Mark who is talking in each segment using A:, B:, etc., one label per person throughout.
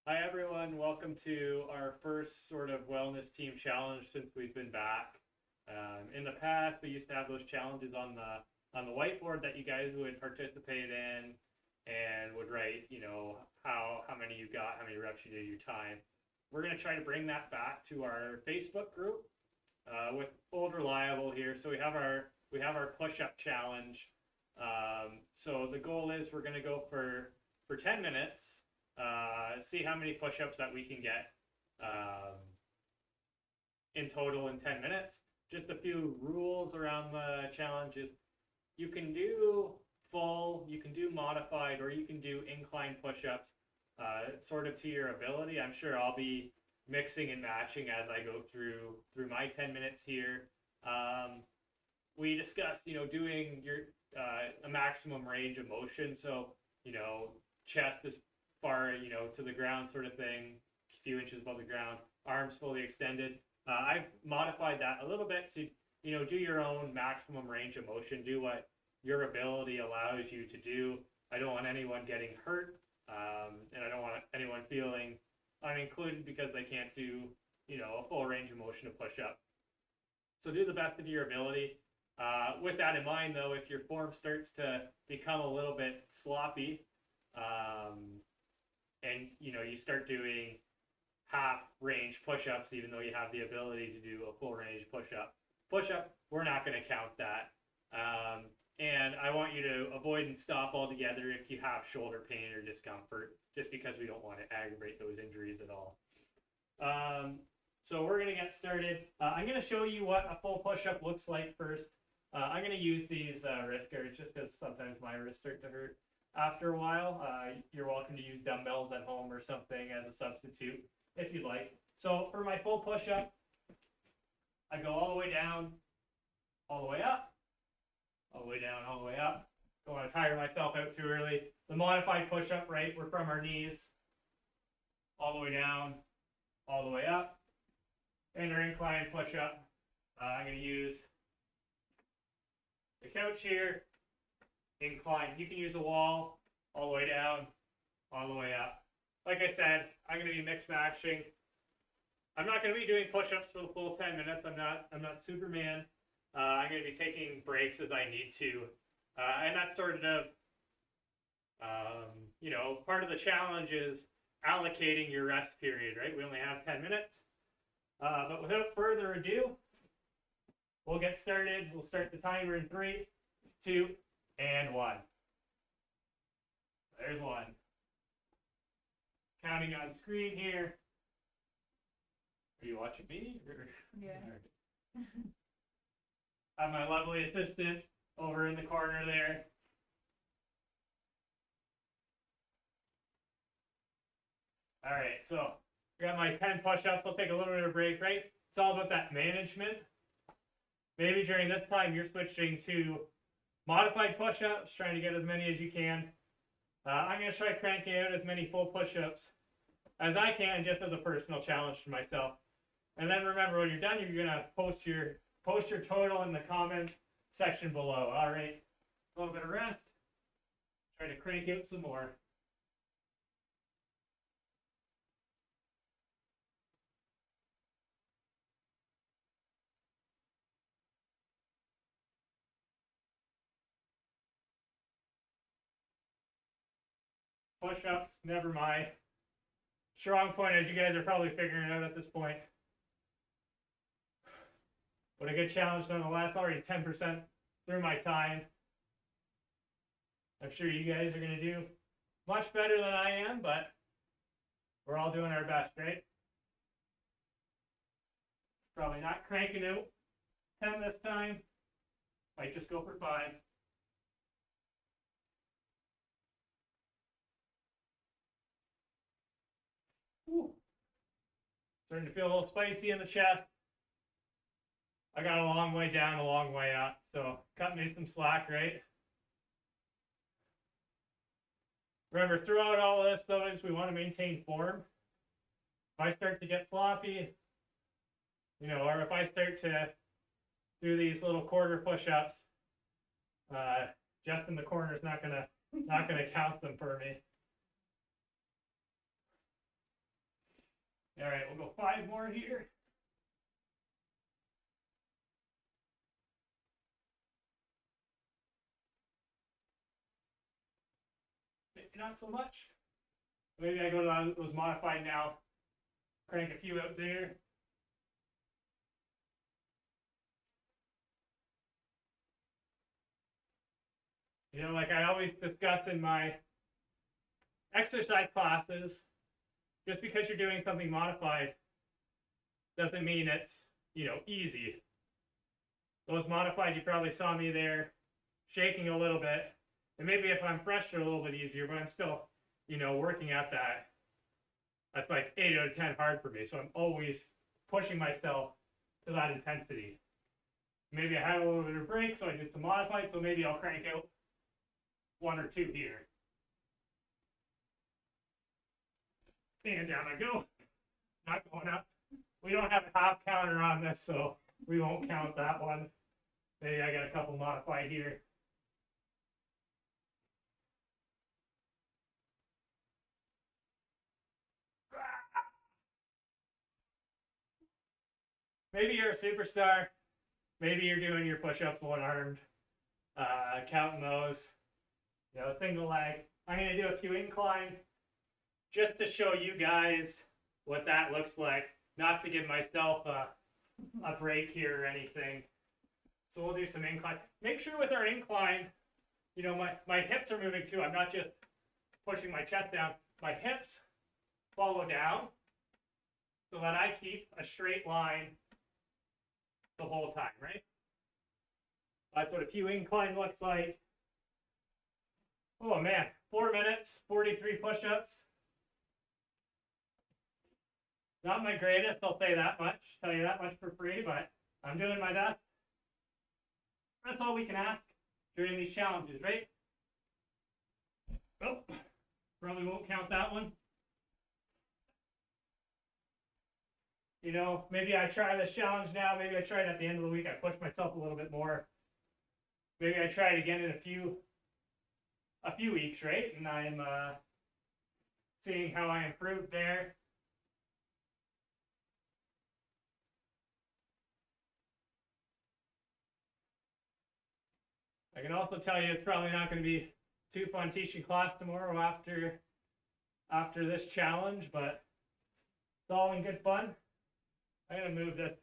A: Hi everyone, welcome to our first sort of wellness team challenge since we've been back. In the past, we used to have those challenges on the whiteboard that you guys would participate in and would write, how many you got, how many reps you did your time. We're going to try to bring that back to our Facebook group with Old Reliable here. So we have our push-up challenge. So the goal is we're going to go for 10 minutes, see how many push-ups that we can get um, in total in 10 minutes. Just a few rules around the challenges. You can do full, you can do modified, or you can do incline push-ups, sort of to your ability. I'm sure I'll be mixing and matching as I go through my 10 minutes here. We discussed, doing your a maximum range of motion. So, chest as far, to the ground sort of thing, a few inches above the ground, arms fully extended. I've modified that a little bit to, do your own maximum range of motion, do what your ability allows you to do. I don't want anyone getting hurt, and I don't want anyone feeling unincluded because they can't do, a full range of motion to push up. So do the best of your ability. With that in mind, though, if your form starts to become a little bit sloppy, and you start doing half range push-ups, even though you have the ability to do a full range push-up, we're not going to count that. And I want you to avoid and stop altogether if you have shoulder pain or discomfort, just because we don't want to aggravate those injuries at all. So we're going to get started. I'm going to show you what a full push-up looks like first. I'm going to use these wrist guards just because sometimes my wrists start to hurt after a while. You're welcome to use dumbbells at home or something as a substitute if you'd like. So for my full push-up, I go all the way down, all the way up, all the way down, all the way up. Don't want to tire myself out too early. The modified push-up, right, we're from our knees, all the way down, all the way up. And our incline push-up, I'm going to use the couch here, incline. You can use a wall, all the way down, all the way up. Like I said, I'm going to be mix matching. I'm not going to be doing push-ups for the full 10 minutes. I'm not Superman. I'm going to be taking breaks as I need to, and that's sort of part of the challenge is allocating your rest period. Right? We only have 10 minutes, but without further ado, we'll get started. We'll start the timer in 3, 2, and 1. There's 1. Counting on screen here. Are you watching me?
B: Yeah.
A: I have my lovely assistant over in the corner there. All right, so I got my 10 push-ups. I'll take a little bit of break, right? It's all about that management. Maybe during this time you're switching to modified push-ups, trying to get as many as you can. I'm going to try cranking out as many full push-ups as I can, just as a personal challenge to myself. And then remember, when you're done, you're going to post your total in the comment section below. All right, a little bit of rest. Try to crank out some more. Push-ups, never mind. Strong point, as you guys are probably figuring out at this point. But a good challenge nonetheless. Already 10% through my time. I'm sure you guys are going to do much better than I am, but we're all doing our best, right? Probably not cranking out 10 this time. Might just go for 5. Whew. Starting to feel a little spicy in the chest. I got a long way down, a long way up, so cut me some slack, right? Remember, throughout all of this, though, is we want to maintain form. If I start to get sloppy, or if I start to do these little quarter push-ups, Justin the corner is not gonna count them for me. All right, we'll go 5 more here. Maybe not so much. Maybe I go to those modified now. Crank a few out there. You know, like I always discuss in my exercise classes, just because you're doing something modified doesn't mean it's, you know, easy. Those modified, you probably saw me there shaking a little bit. And maybe if I'm fresh, they're a little bit easier, but I'm still, you know, working at that. That's like 8 out of 10 hard for me. So I'm always pushing myself to that intensity. Maybe I had a little bit of break, so I did some modified, so maybe I'll crank out 1 or 2 here. And down I go. Not going up. We don't have a half counter on this, so we won't count that one. Maybe I got a couple modified here. Maybe you're a superstar. Maybe you're doing your push-ups one-armed, counting those, you know, single leg. I'm going to do a few incline just to show you guys what that looks like, not to give myself a break here or anything. So we'll do some incline. Make sure with our incline, you know, my hips are moving too. I'm not just pushing my chest down. My hips follow down so that I keep a straight line the whole time, right? That's what a few incline looks like. Oh man, 4 minutes, 43 push-ups. Not my greatest, I'll say that much. Tell you that much for free, but I'm doing my best. That's all we can ask during these challenges, right? Oh, probably won't count that one. You know, maybe I try this challenge now. Maybe I try it at the end of the week. I push myself a little bit more. Maybe I try it again in a few weeks, right? And I'm seeing how I improved there. I can also tell you it's probably not going to be too fun teaching class tomorrow after this challenge, but it's all in good fun. I'm going to move this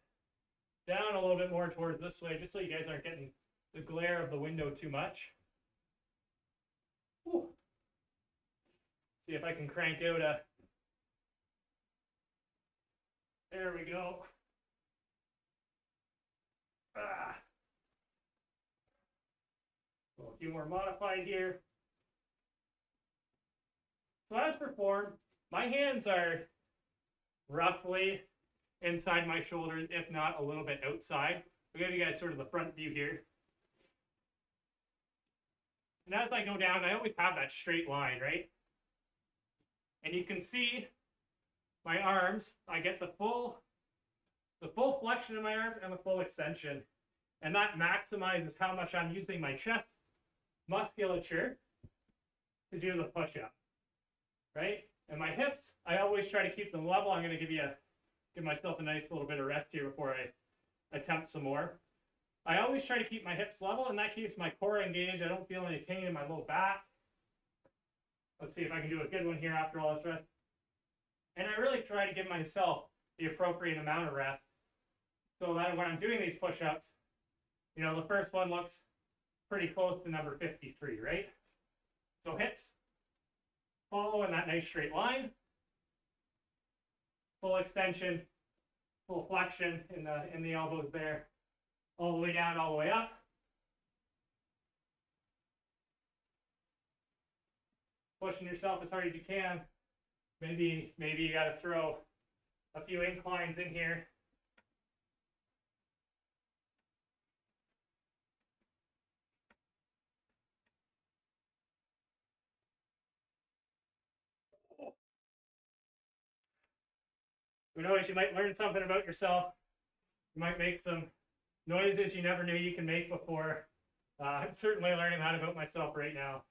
A: down a little bit more towards this way, just so you guys aren't getting the glare of the window too much. Whew. See if I can crank out a... There we go. So a few more modified here. So as for form, my hands are roughly inside my shoulders, if not a little bit outside. I'll give you guys sort of the front view here. And as I go down, I always have that straight line, right? And you can see my arms, I get the full flexion of my arm and the full extension. And that maximizes how much I'm using my chest musculature to do the push-up, right? And my hips, I always try to keep them level. I'm going to give myself a nice little bit of rest here before I attempt some more. I always try to keep my hips level, and that keeps my core engaged. I don't feel any pain in my low back. Let's see if I can do a good one here after all this rest. And I really try to give myself the appropriate amount of rest so that when I'm doing these push-ups, you know, the first one looks pretty close to number 53, right? So hips follow in that nice straight line. Full extension, full flexion in the elbows there. All the way down, all the way up. Pushing yourself as hard as you can. Maybe you got to throw a few inclines in here. Who knows, you might learn something about yourself. You might make some noises you never knew you can make before. I'm certainly learning that about myself right now.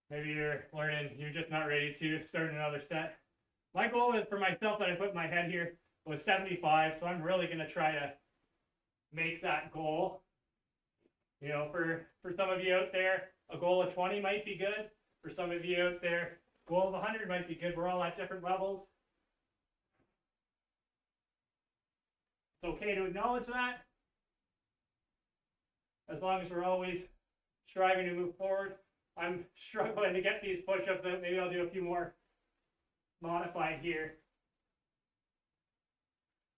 A: Maybe you're learning, you're just not ready to start another set. My goal is for myself that I put in my head here was 75, so I'm really going to try to make that goal. You know, for some of you out there, a goal of 20 might be good. For some of you out there, goal of 100 might be good. We're all at different levels. It's okay to acknowledge that, as long as we're always striving to move forward. I'm struggling to get these push-ups out. Maybe I'll do a few more modified here.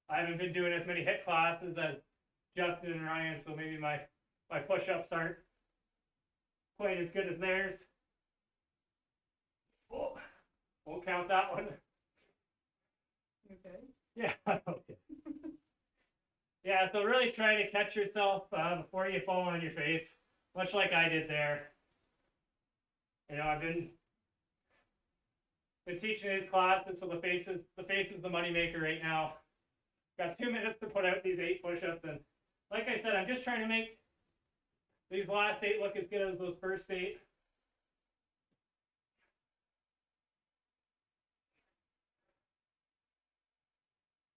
A: I haven't been doing as many HIIT classes as Justin and Ryan, so maybe my push-ups aren't quite as good as theirs. Oh, won't count that one.
B: Okay.
A: Yeah, okay. Yeah, so really try to catch yourself before you fall on your face, much like I did there. You know, I've been teaching these classes, so the face is the moneymaker right now. Got 2 minutes to put out these 8 push-ups, and like I said, I'm just trying to make these last 8 look as good as those first 8.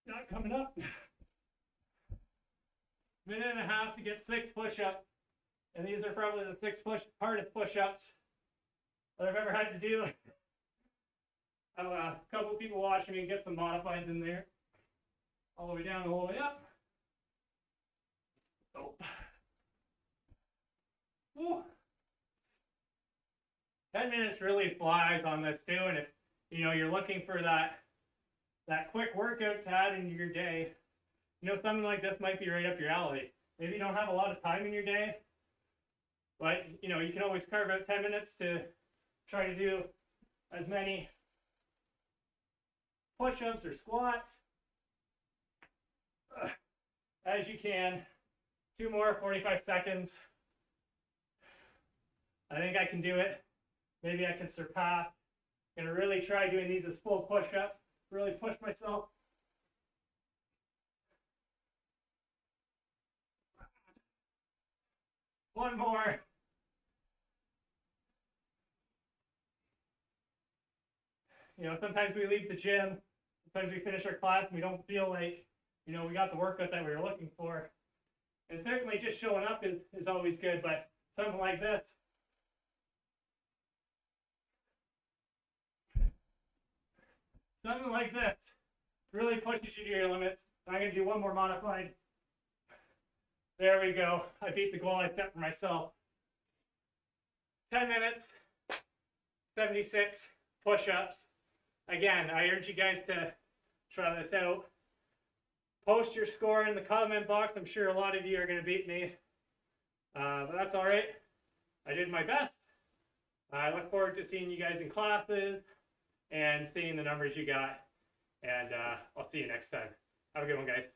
A: Not coming up. Minute and a half to get 6 push-ups, and these are probably the 6 hardest push-ups that I've ever had to do. I have a couple of people watching me and get some modifieds in there. All the way down, all the way up. Oh. Ooh. 10 minutes really flies on this too, and if you know you're looking for that quick workout to add into your day, you know, something like this might be right up your alley. Maybe you don't have a lot of time in your day, but you know, you can always carve out 10 minutes to try to do as many push-ups or squats as you can. 2 more, 45 seconds. I think I can do it. Maybe I can surpass. I'm gonna really try doing these as full push-ups. Really push myself. One more. You know, sometimes we leave the gym, sometimes we finish our class and we don't feel like, you know, we got the workout that we were looking for. And certainly just showing up is always good, but something like this, really pushes you to your limits. I'm going to do one more modified. There we go. I beat the goal I set for myself. 10 minutes, 76 push-ups. Again, I urge you guys to try this out. Post your score in the comment box. I'm sure a lot of you are going to beat me, but that's all right. I did my best. I look forward to seeing you guys in classes and seeing the numbers you got. And I'll see you next time. Have a good one, guys.